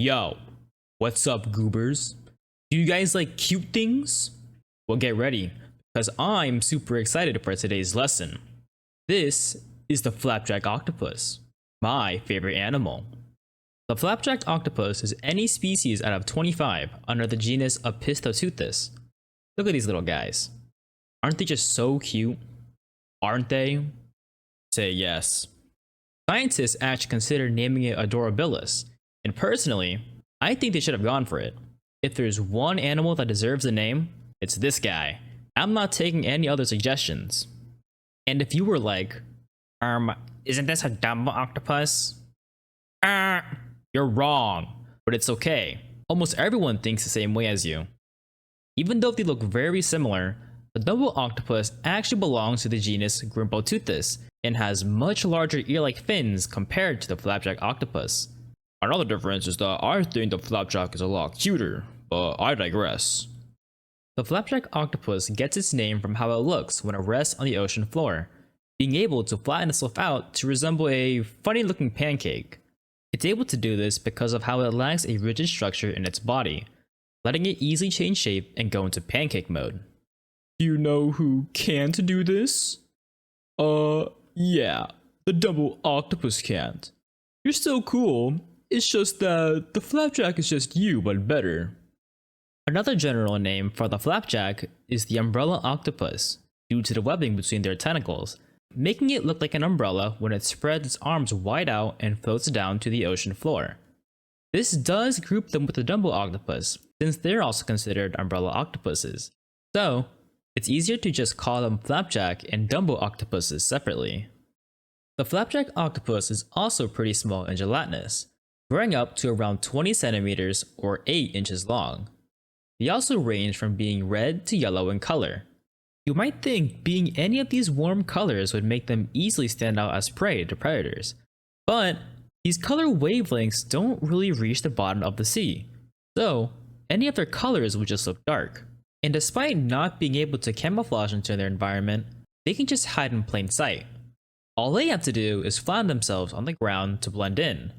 Yo, what's up, goobers? Do you guys like cute things? Well, get ready, because I'm super excited for today's lesson. This is the flapjack octopus, my favorite animal. The flapjack octopus is any species out of 25 under the genus Octopuses. Look at these little guys. Aren't they just so cute? Aren't they? Say yes. Scientists actually considered naming it Adorabilis, and personally, I think they should have gone for it. If there's one animal that deserves the name, it's this guy. I'm not taking any other suggestions. And if you were like, isn't this a dumbo octopus? You're wrong, but it's okay. Almost everyone thinks the same way as you. Even though they look very similar, the dumbo octopus actually belongs to the genus Octopuses and has much larger ear-like fins compared to the flapjack octopus. Another difference is that I think the flapjack is a lot cuter, but I digress. The flapjack octopus gets its name from how it looks when it rests on the ocean floor, being able to flatten itself out to resemble a funny-looking pancake. It's able to do this because of how it lacks a rigid structure in its body, letting it easily change shape and go into pancake mode. Do you know who can't do this? Yeah, the dumbo octopus can't. You're still cool, it's just that the flapjack is just you, but better. Another general name for the flapjack is the umbrella octopus, due to the webbing between their tentacles, making it look like an umbrella when it spreads its arms wide out and floats down to the ocean floor. This does group them with the dumbo octopus, since they're also considered umbrella octopuses. So, it's easier to just call them flapjack and dumbo octopuses separately. The flapjack octopus is also pretty small and gelatinous, growing up to around 20 centimeters or 8 inches long. They also range from being red to yellow in color. You might think being any of these warm colors would make them easily stand out as prey to predators, but these color wavelengths don't really reach the bottom of the sea, so any of their colors would just look dark. And despite not being able to camouflage into their environment, they can just hide in plain sight. All they have to do is flatten themselves on the ground to blend in.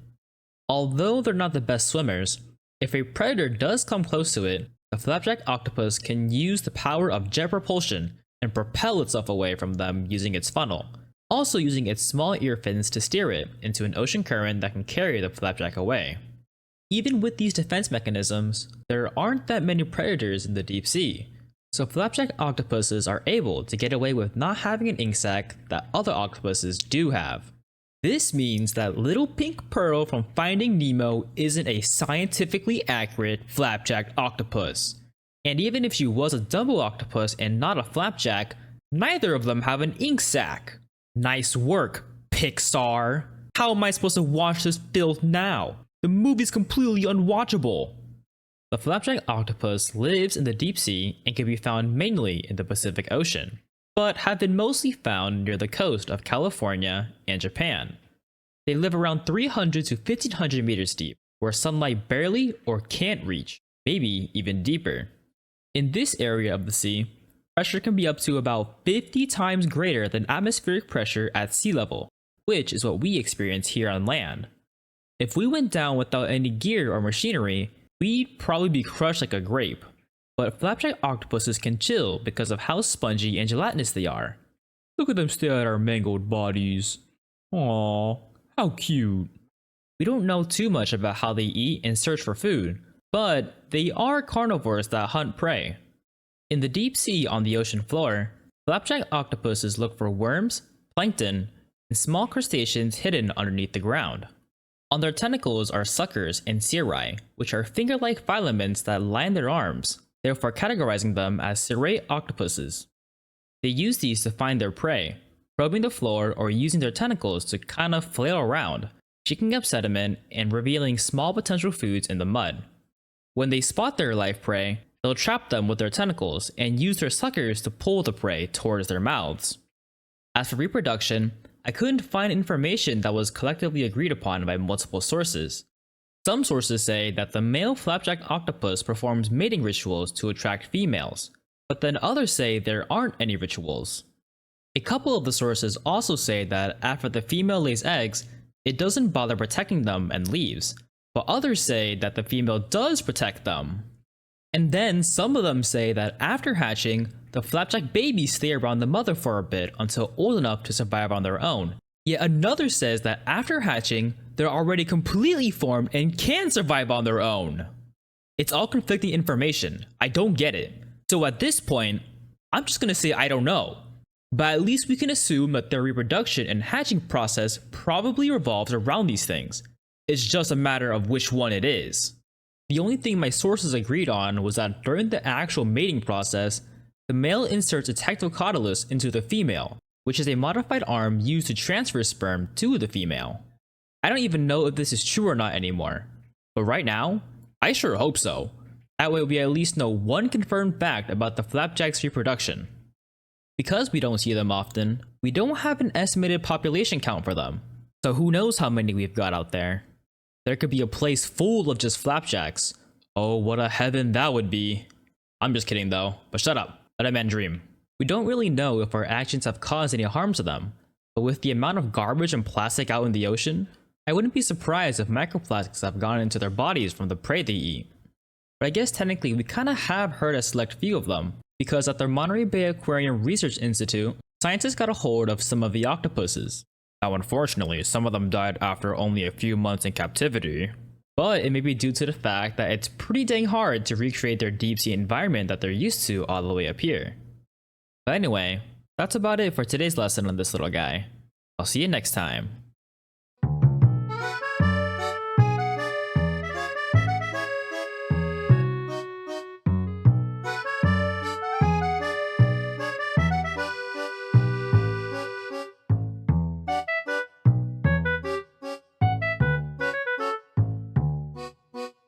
Although they're not the best swimmers, if a predator does come close to it, the flapjack octopus can use the power of jet propulsion and propel itself away from them using its funnel, also using its small ear fins to steer it into an ocean current that can carry the flapjack away. Even with these defense mechanisms, there aren't that many predators in the deep sea, so flapjack octopuses are able to get away with not having an ink sac that other octopuses do have. This means that little pink Pearl from Finding Nemo isn't a scientifically accurate flapjack octopus. And even if she was a dumbo octopus and not a flapjack, neither of them have an ink sac. Nice work, Pixar. How am I supposed to watch this filth now? The movie's completely unwatchable. The flapjack octopus lives in the deep sea and can be found mainly in the Pacific Ocean, but have been mostly found near the coast of California and Japan. They live around 300 to 1500 meters deep, where sunlight barely or can't reach, maybe even deeper. In this area of the sea, pressure can be up to about 50 times greater than atmospheric pressure at sea level, which is what we experience here on land. If we went down without any gear or machinery, we'd probably be crushed like a grape. But flapjack octopuses can chill because of how spongy and gelatinous they are. Look at them stare at our mangled bodies. Aww, how cute. We don't know too much about how they eat and search for food, but they are carnivores that hunt prey. In the deep sea on the ocean floor, flapjack octopuses look for worms, plankton, and small crustaceans hidden underneath the ground. On their tentacles are suckers and cirri, which are finger-like filaments that line their arms, therefore categorizing them as serrate octopuses. They use these to find their prey, probing the floor or using their tentacles to kind of flail around, shaking up sediment and revealing small potential foods in the mud. When they spot their live prey, they'll trap them with their tentacles and use their suckers to pull the prey towards their mouths. As for reproduction, I couldn't find information that was collectively agreed upon by multiple sources. Some sources say that the male flapjack octopus performs mating rituals to attract females, but then others say there aren't any rituals. A couple of the sources also say that after the female lays eggs, it doesn't bother protecting them and leaves, but others say that the female does protect them. And then some of them say that after hatching, the flapjack babies stay around the mother for a bit until old enough to survive on their own. Yet another says that after hatching, they're already completely formed and can survive on their own. It's all conflicting information. I don't get it. So at this point, I'm just gonna say I don't know. But at least we can assume that their reproduction and hatching process probably revolves around these things. It's just a matter of which one it is. The only thing my sources agreed on was that during the actual mating process, the male inserts a tectocotylus into the female, which is a modified arm used to transfer sperm to the female. I don't even know if this is true or not anymore, but right now, I sure hope so. That way we at least know one confirmed fact about the flapjack's reproduction. Because we don't see them often, we don't have an estimated population count for them, so who knows how many we've got out there. There could be a place full of just flapjacks. Oh, what a heaven that would be. I'm just kidding though, but shut up, let a man dream. We don't really know if our actions have caused any harm to them, but with the amount of garbage and plastic out in the ocean, I wouldn't be surprised if microplastics have gone into their bodies from the prey they eat. But I guess technically we kinda have heard a select few of them, because at the Monterey Bay Aquarium Research Institute, scientists got a hold of some of the octopuses. Now unfortunately, some of them died after only a few months in captivity, but it may be due to the fact that it's pretty dang hard to recreate their deep sea environment that they're used to all the way up here. But anyway, that's about it for today's lesson on this little guy. I'll see you next time.